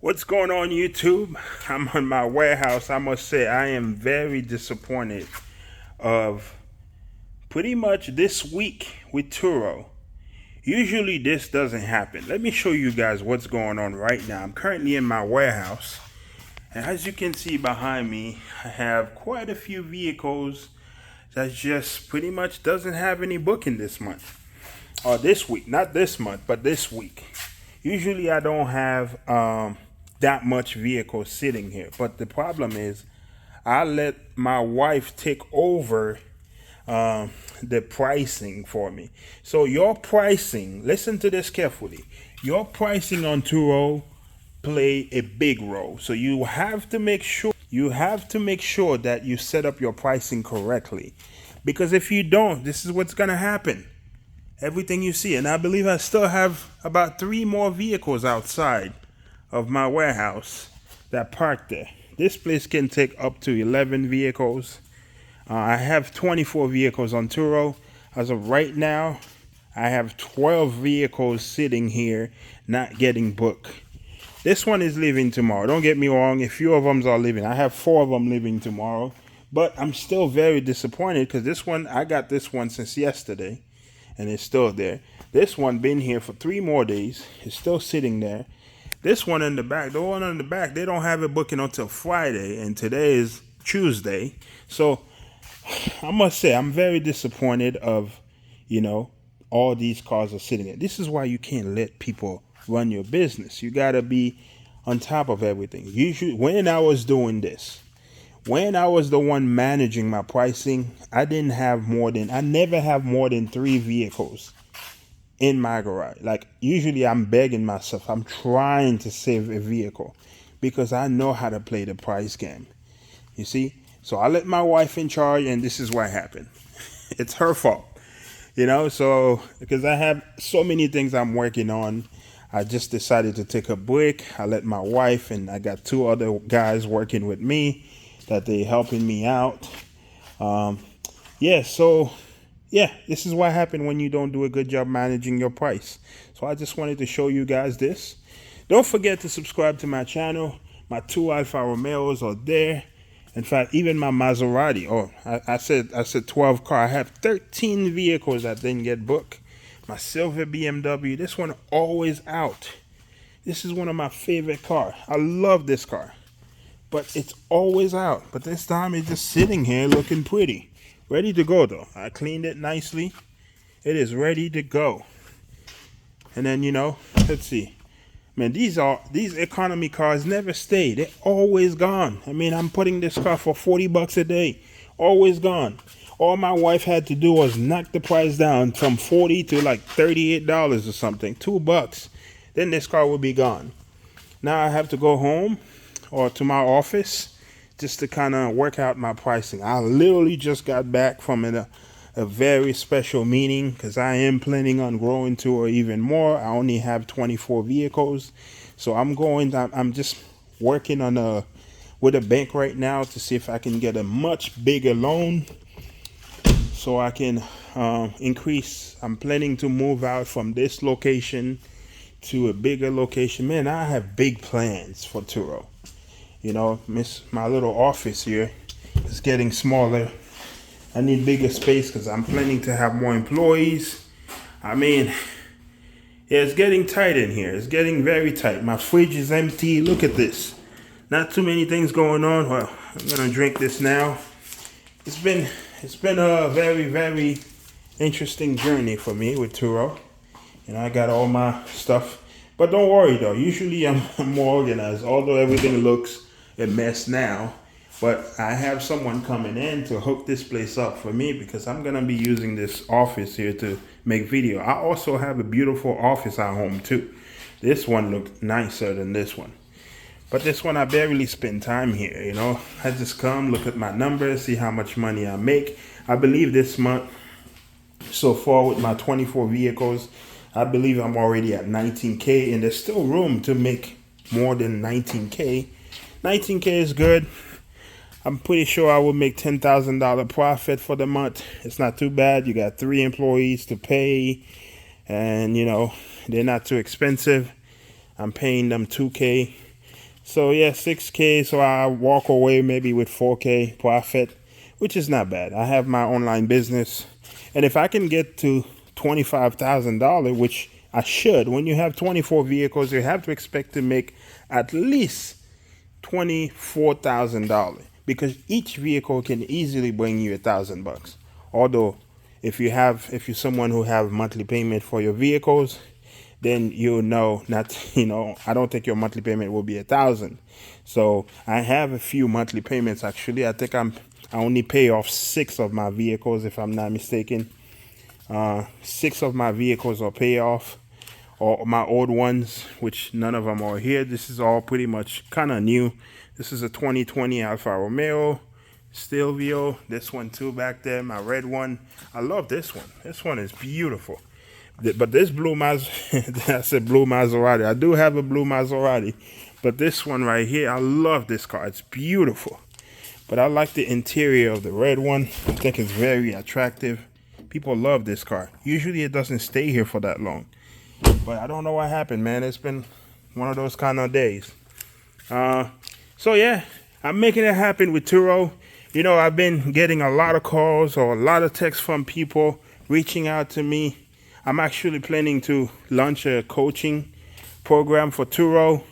What's going on, YouTube? I'm on my warehouse. I must say I am very disappointed of pretty much this week with Turo. Usually this doesn't happen. Let me show you guys what's going on right now. I'm currently in my warehouse, and as you can see behind me, I have quite a few vehicles that just pretty much doesn't have any booking this month. Or this week, not this month, but this week. Usually I don't have that much vehicle sitting here, but the problem is I let my wife take over the pricing for me. So your pricing, listen to this carefully, your pricing on Turo play a big role. So you have to make sure that you set up your pricing correctly, because if you don't, this is what's gonna happen. Everything you see, and I believe I still have about 3 more vehicles outside of my warehouse that parked there. This place can take up to 11 vehicles. I have 24 vehicles on Turo. As of right now, I have 12 vehicles sitting here not getting booked. This one is leaving tomorrow. Don't get me wrong, a few of them are leaving. I have 4 of them leaving tomorrow, but I'm still very disappointed because this one, I got this one since yesterday and it's still there. This one been here for 3 more days. It's still sitting there. This one in the back, the one in the back, they don't have it booking until Friday, and today is Tuesday. So I must say I'm very disappointed of, all these cars are sitting there. This is why you can't let people run your business. You gotta be on top of everything. Usually when I was doing this, when I was the one managing my pricing, I never have more than 3 vehicles in my garage. Like, usually I'm begging myself, I'm trying to save a vehicle because I know how to play the price game. You see? So I let my wife in charge, and this is what happened. It's her fault. So because I have so many things I'm working on, I just decided to take a break. I let my wife, and I got 2 other guys working with me that they helping me out. This is what happened when you don't do a good job managing your price. So I just wanted to show you guys this. Don't forget to subscribe to my channel. My 2 Alfa Romeos are there. In fact, even my Maserati. I said 12 car. I have 13 vehicles that didn't get booked. My silver BMW. This one always out. This is one of my favorite cars. I love this car, but it's always out. But this time it's just sitting here looking pretty. Ready to go though. I cleaned it nicely. It is ready to go. And then, let's see. Man, these economy cars never stay. They're always gone. I mean, I'm putting this car for $40 a day. Always gone. All my wife had to do was knock the price down from $40 to like $38 or something. $2. Then this car will be gone. Now I have to go home or to my office just to kind of work out my pricing. I literally just got back from a very special meeting because I am planning on growing to even more. I only have 24 vehicles. So I'm just working on with a bank right now to see if I can get a much bigger loan so I can increase. I'm planning to move out from this location to a bigger location. Man, I have big plans for Turo. My little office here is getting smaller. I need bigger space because I'm planning to have more employees. I mean, it's getting tight in here. It's getting very tight. My fridge is empty. Look at this. Not too many things going on. Well, I'm gonna drink this now. It's been a very, very interesting journey for me with Turo. I got all my stuff. But don't worry though. Usually I'm more organized, although everything looks a mess now. But I have someone coming in to hook this place up for me because I'm going to be using this office here to make video. I also have a beautiful office at home too. This one looks nicer than this one. But this one, I barely spend time here, I just come, look at my numbers, see how much money I make. I believe this month, so far with my 24 vehicles, I believe I'm already at 19K, and there's still room to make more than 19K. 19K is good. I'm pretty sure I will make $10,000 profit for the month. It's not too bad. You got 3 employees to pay, and they're not too expensive. I'm paying them $2K. So yeah, 6K. So I walk away maybe with 4K profit, which is not bad. I have my online business, and if I can get to $25,000, which I should, when you have 24 vehicles, you have to expect to make at least $24,000 because each vehicle can easily bring you $1,000. Although, if you're someone who have monthly payment for your vehicles, then you know not I don't think your monthly payment will be 1,000. So I have a few monthly payments actually. I only pay off 6 of my vehicles if I'm not mistaken. 6 of my vehicles are pay off, or my old ones, which none of them are here. This is all pretty much kind of new. This is a 2020 Alfa Romeo Stelvio. This one too back there, my red one. I love this one. This one is beautiful. But this blue I said blue Maserati. I do have a blue Maserati, but this one right here, I love this car. It's beautiful. But I like the interior of the red one. I think it's very attractive. People love this car. Usually it doesn't stay here for that long. But I don't know what happened, man. It's been one of those kind of days. So yeah, I'm making it happen with Turo. I've been getting a lot of calls or a lot of texts from people reaching out to me. I'm actually planning to launch a coaching program for Turo.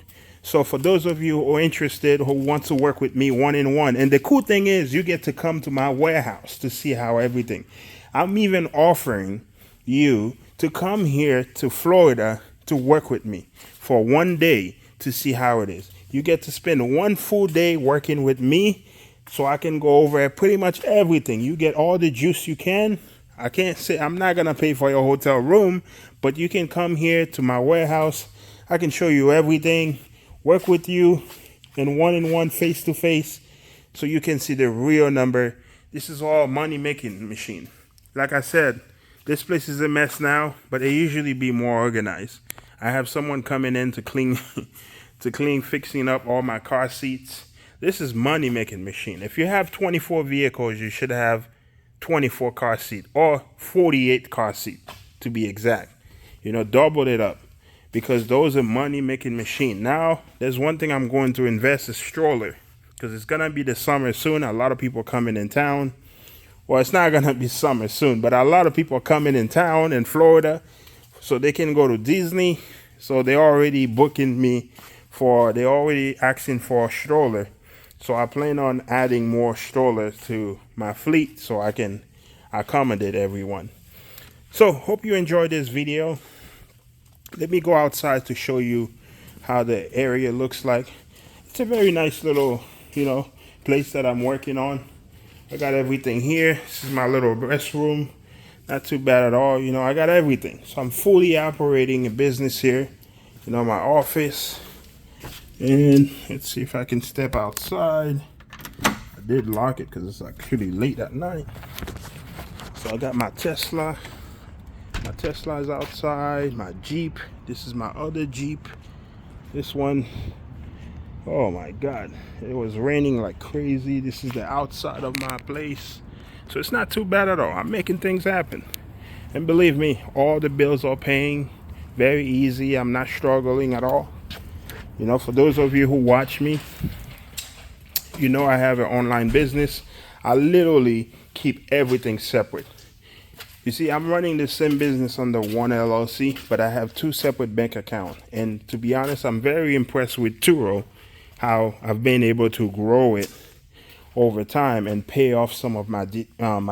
So for those of you who are interested, who want to work with me one-on-one, and the cool thing is you get to come to my warehouse to see how everything. I'm even offering you to come here to Florida to work with me for one day to see how it is. You get to spend one full day working with me so I can go over pretty much everything. You get all the juice you can. I can't say I'm not going to pay for your hotel room, but you can come here to my warehouse. I can show you everything, work with you in one-on-one, face-to-face, so you can see the real number. This is all money-making machine. Like I said, this place is a mess now, but they usually be more organized. I have someone coming in to clean, fixing up all my car seats. This is money-making machine. If you have 24 vehicles, you should have 24 car seat or 48 car seat to be exact. Double it up because those are money-making machine. Now, there's one thing I'm going to invest is stroller because it's gonna be the summer soon. A lot of people coming in town. Well, it's not gonna be summer soon, but a lot of people are coming in town in Florida, so they can go to Disney. So they already booking me they already asking for a stroller. So I plan on adding more strollers to my fleet so I can accommodate everyone. So hope you enjoyed this video. Let me go outside to show you how the area looks like. It's a very nice little, place that I'm working on. I got everything here. This is my little restroom. Not too bad at all. I got everything. So I'm fully operating a business here. My office. And let's see if I can step outside. I did lock it because it's actually late at night. So I got my Tesla. My Tesla is outside. My Jeep. This is my other Jeep. This one. Oh my God. It was raining like crazy. This is the outside of my place. So it's not too bad at all. I'm making things happen. And believe me, all the bills are paying. Very easy. I'm not struggling at all. For those of you who watch me, I have an online business. I literally keep everything separate. You see, I'm running the same business under one LLC, but I have 2 separate bank accounts. And to be honest, I'm very impressed with Turo, how I've been able to grow it over time and pay off some of my, some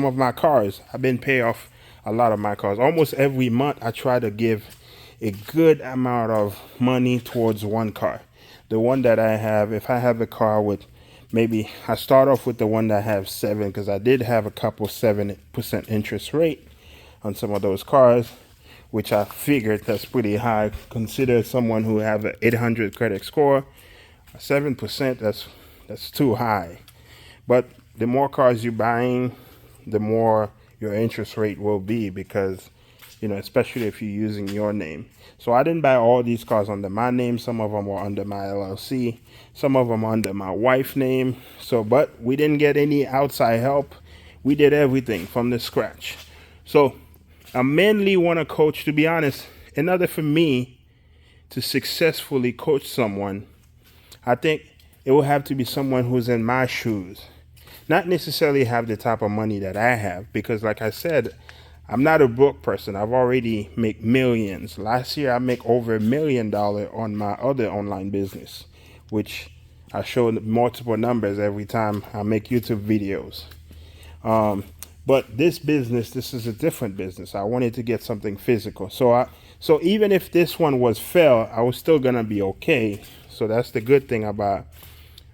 of my cars. I've been paying off a lot of my cars. Almost every month, I try to give a good amount of money towards one car. The one that I have, if I have a car with maybe, I start off with the one that I have 7 because I did have a couple 7% interest rate on some of those cars, which I figured that's pretty high. Consider someone who have an 800 credit score, 7%, that's too high. But the more cars you're buying, the more your interest rate will be because especially if you're using your name. So I didn't buy all these cars under my name. Some of them were under my LLC. Some of them under my wife's name. But we didn't get any outside help. We did everything from the scratch. So I mainly want to coach, to be honest, in order for me to successfully coach someone, I think it will have to be someone who's in my shoes. Not necessarily have the type of money that I have, because like I said, I'm not a broke person. I've already make millions. Last year I make over $1 million on my other online business, which I show multiple numbers every time I make YouTube videos. But this business, this is a different business. I wanted to get something physical. So even if this one was fail, I was still gonna be okay. So that's the good thing about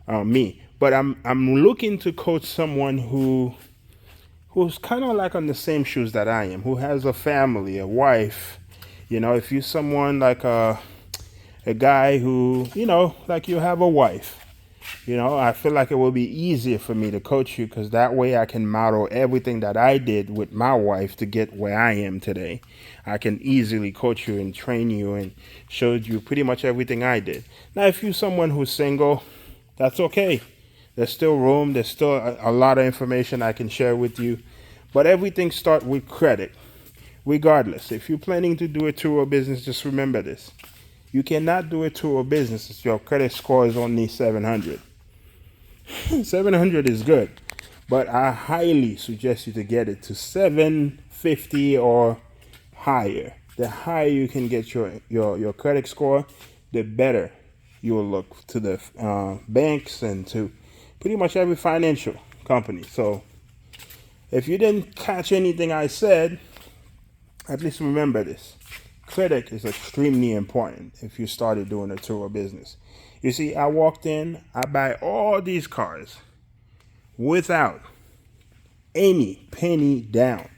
me. But I'm looking to coach someone who's kind of like on the same shoes that I am, who has a family, a wife. You know, if you're someone like a guy who, you know, like you have a wife, you know, I feel like it will be easier for me to coach you, because that way I can model everything that I did with my wife to get where I am today. I can easily coach you and train you and show you pretty much everything I did. Now, if you're someone who's single, that's okay. There's still room. There's still a lot of information I can share with you. But everything starts with credit. Regardless, if you're planning to do a Turo business, just remember this. You cannot do a Turo business if your credit score is only 700. 700 is good, but I highly suggest you to get it to 750 or higher. The higher you can get your credit score, the better you will look to the banks and to pretty much every financial company. So if you didn't catch anything I said, at least remember this. Credit is extremely important if you started doing a Turo business. You see, I walked in, I buy all these cars without any penny down.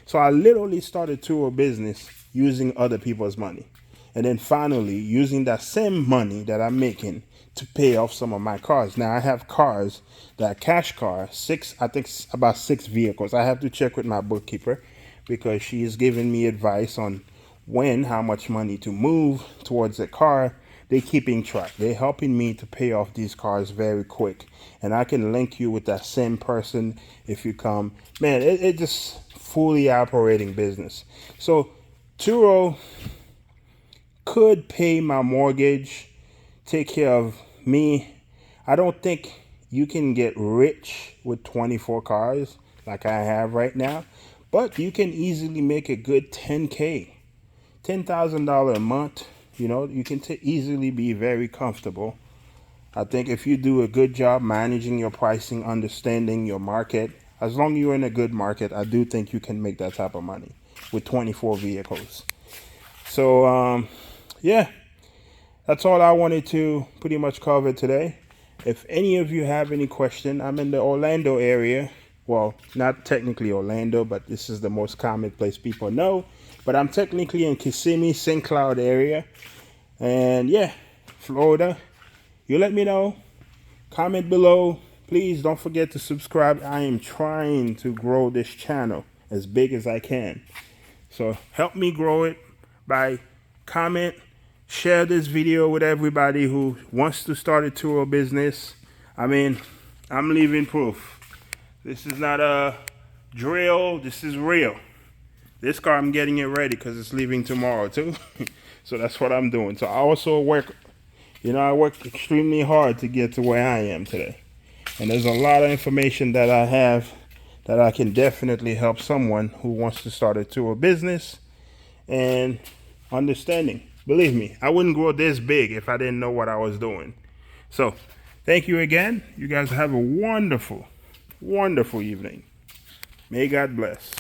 So I literally started Turo business using other people's money. And then finally using that same money that I'm making to pay off some of my cars. Now I have cars that are cash cars, I think about 6 vehicles. I have to check with my bookkeeper because she is giving me advice on how much money to move towards the car. They're keeping track. They're helping me to pay off these cars very quick. And I can link you with that same person if you come. Man, it just fully operating business. So Turo could pay my mortgage, take care of me. I don't think you can get rich with 24 cars like I have right now, but you can easily make a good $10,000 a month. You know, you can easily be very comfortable. I think if you do a good job managing your pricing, understanding your market, as long as you're in a good market, I do think you can make that type of money with 24 vehicles. So, yeah, that's all I wanted to pretty much cover today. If any of you have any question, I'm in the Orlando area. Well, not technically Orlando, but this is the most common place people know. But I'm technically in Kissimmee, St. Cloud area. And yeah, Florida. You let me know. Comment below. Please don't forget to subscribe. I am trying to grow this channel as big as I can. So help me grow it by comment, share this video with everybody who wants to start a Turo business. I mean, I'm living proof. This is not a drill. This is real. This car, I'm getting it ready because it's leaving tomorrow too. So that's what I'm doing. So I also work, I work extremely hard to get to where I am today. And there's a lot of information that I have that I can definitely help someone who wants to start a Turo business and understanding. Believe me, I wouldn't grow this big if I didn't know what I was doing. So thank you again. You guys have a wonderful, wonderful evening. May God bless.